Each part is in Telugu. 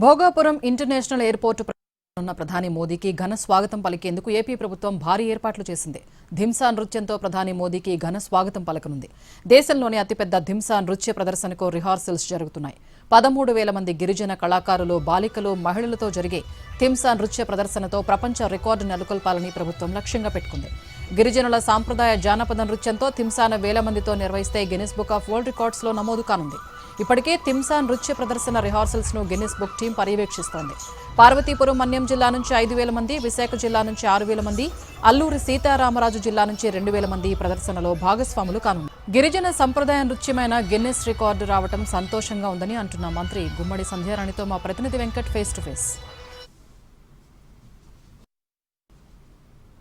భోగాపురం ఇంటర్నేషనల్ ఎయిర్పోర్టు ఉన్న ప్రధాని మోదీకి ఘన స్వాగతం పలికేందుకు ఏపీ ప్రభుత్వం భారీ ఏర్పాట్లు చేసింది. ధింసా నృత్యంతో ప్రధాని మోదీకి ఘన స్వాగతం పలకనుంది. దేశంలోని అతిపెద్ద ధింసా నృత్య ప్రదర్శనకు రిహార్సల్స్ జరుగుతున్నాయి. 13,000 మంది గిరిజన కళాకారులు, బాలికలు, మహిళలతో జరిగే ధింసా నృత్య ప్రదర్శనతో ప్రపంచ రికార్డు నెలకొల్పాలని ప్రభుత్వం లక్ష్యంగా పెట్టుకుంది. గిరిజనుల సాంప్రదాయ జానపద నృత్యంతో థింసాను 1,000 మందితో నిర్వహిస్తే Guinness book of world records లో నమోదు కానుంది. ఇప్పటికే థింసా నృత్య ప్రదర్శన రిహార్సల్స్ ను Guinness book team పర్యవేక్షిస్తోంది. Parvathipuram Manyam జిల్లా నుంచి 5,000 మంది, విశాఖ జిల్లా నుంచి 6,000 మంది, అల్లూరి సీతారామరాజు జిల్లా నుంచి 2,000 మంది ఈ ప్రదర్శనలో భాగస్వాములు కానున్నారు. గిరిజన సంప్రదాయ నృత్యమైన గిన్నిస్ రికార్డు రావడం సంతోషంగా ఉందని అంటున్న మంత్రి గుమ్మడి సంధ్యారాణితో మా ప్రతినిధి వెంకట్ ఫేస్ టు ఫేస్.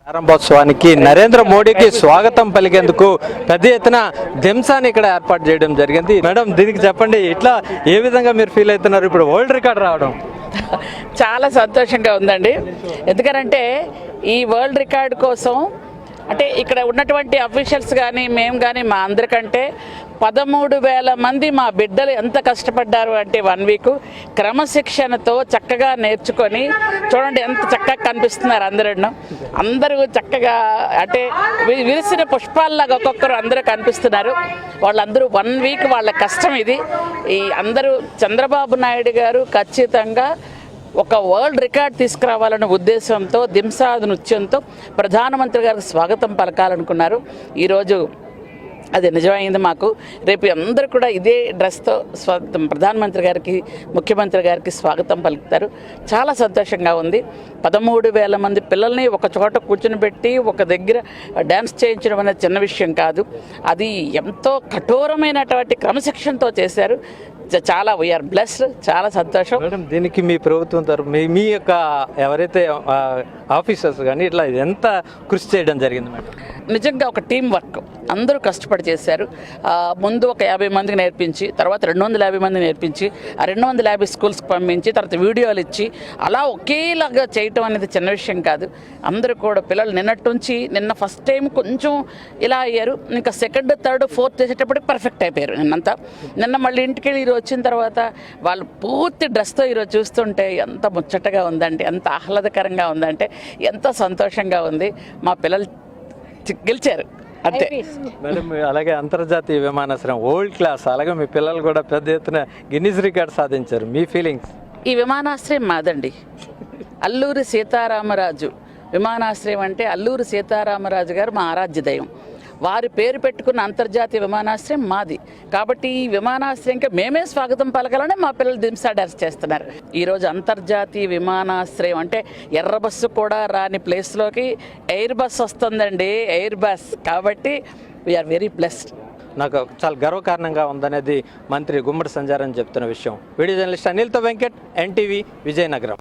ప్రారంభోత్సవానికి నరేంద్ర మోడీకి స్వాగతం పలికేందుకు పెద్ద ఎత్తున ధింసాని ఇక్కడ ఏర్పాటు చేయడం జరిగింది. మేడం, దీనికి చెప్పండి, ఇట్లా ఏ విధంగా మీరు ఫీల్ అవుతున్నారు? ఇప్పుడు వరల్డ్ రికార్డ్ రావడం చాలా సంతోషంగా ఉందండి. ఎందుకంటే ఈ వరల్డ్ రికార్డ్ కోసం అంటే ఇక్కడ ఉన్నటువంటి అఫీషియల్స్ కానీ మేము కానీ మా అందరికంటే 13,000 మంది మా బిడ్డలు ఎంత కష్టపడ్డారు అంటే 1 వీక్ క్రమశిక్షణతో చక్కగా నేర్చుకొని చూడండి ఎంత చక్కగా కనిపిస్తున్నారు. అందరూ చక్కగా అంటే విరిసిన పుష్పాల్లాగా ఒక్కొక్కరు అందరూ కనిపిస్తున్నారు. వాళ్ళందరూ 1 వీక్ వాళ్ళ కష్టం ఇది. ఈ అందరూ చంద్రబాబు నాయుడు గారు ఖచ్చితంగా ఒక వరల్డ్ రికార్డ్ తీసుకురావాలనే ఉద్దేశంతో ధింసా నృత్యంతో ప్రధానమంత్రి గారికి స్వాగతం పలకాలనుకున్నారు. ఈరోజు అది నిజమైంది మాకు. రేపు అందరూ కూడా ఇదే డ్రెస్తో ప్రధానమంత్రి గారికి, ముఖ్యమంత్రి గారికి స్వాగతం పలుకుతారు. చాలా సంతోషంగా ఉంది. 13,000 మంది పిల్లల్ని ఒక చోట కూర్చుని పెట్టి ఒక దగ్గర డ్యాన్స్ చేయించడం అనేది చిన్న విషయం కాదు. అది ఎంతో కఠోరమైనటువంటి క్రమశిక్షణతో చేశారు. చాలా వీఆర్ బ్లెస్డ్, చాలా సంతోషం. మేడం, దీనికి మీ ప్రభుత్వం తరఫు మీ యొక్క ఎవరైతే ఆఫీసర్స్ కానీ ఇట్లా ఎంత కృషి చేయడం జరిగింది మేడం? నిజంగా ఒక టీం వర్క్, అందరూ కష్టపడి చేశారు. ముందు ఒక 50 మందికి నేర్పించి, తర్వాత 250 మంది నేర్పించి, ఆ 250 స్కూల్స్కి పంపించి, తర్వాత వీడియోలు ఇచ్చి అలా ఒకేలాగా చేయటం అనేది చిన్న విషయం కాదు. అందరూ కూడా పిల్లలు నిన్న ఫస్ట్ టైం కొంచెం ఇలా అయ్యారు. ఇంకా సెకండ్, థర్డ్, ఫోర్త్ చేసేటప్పటికి పర్ఫెక్ట్ అయిపోయారు. నిన్న మళ్ళీ ఇంటికి వెళ్ళి ఈరోజు వచ్చిన తర్వాత వాళ్ళు పూర్తి డ్రెస్తో ఈరోజు చూస్తుంటే ఎంత ముచ్చటగా ఉందంటే, ఎంత ఆహ్లాదకరంగా ఉందంటే, ఎంత సంతోషంగా ఉంది. మా పిల్లలు గెలిచారు అంతే మేడం. అలాగే అంతర్జాతీయ విమానాశ్రయం వరల్డ్ క్లాస్, అలాగే మీ పిల్లలు కూడా పెద్ద ఎత్తున గిన్నిస్ రికార్డ్ సాధించారు. మీ ఫీలింగ్స్? ఈ విమానాశ్రయం మాదండి. అల్లూరి సీతారామరాజు విమానాశ్రయం అంటే అల్లూరి సీతారామరాజు గారు మా ఆరాధ్య దైవం. వారి పేరు పెట్టుకున్న అంతర్జాతీయ విమానాశ్రయం మాది. కాబట్టి ఈ విమానాశ్రయంకి మేమే స్వాగతం పలకాలని మా పిల్లలు ధింసా డాన్స్ చేస్తున్నారు. ఈరోజు అంతర్జాతీయ విమానాశ్రయం అంటే ఎర్ర బస్సు కూడా రాని ప్లేస్లోకి ఎయిర్ బస్ వస్తుందండి, ఎయిర్ బస్. కాబట్టి వీఆర్ వెరీ బ్లెస్డ్. నాకు చాలా గర్వకారణంగా ఉందనేది మంత్రి గుమ్మడి సంధ్యారాణి చెప్తున్న విషయం. వీడియో జర్నలిస్ట్ అనిల్తో వెంకట్, ఎన్టీవీ, విజయనగరం.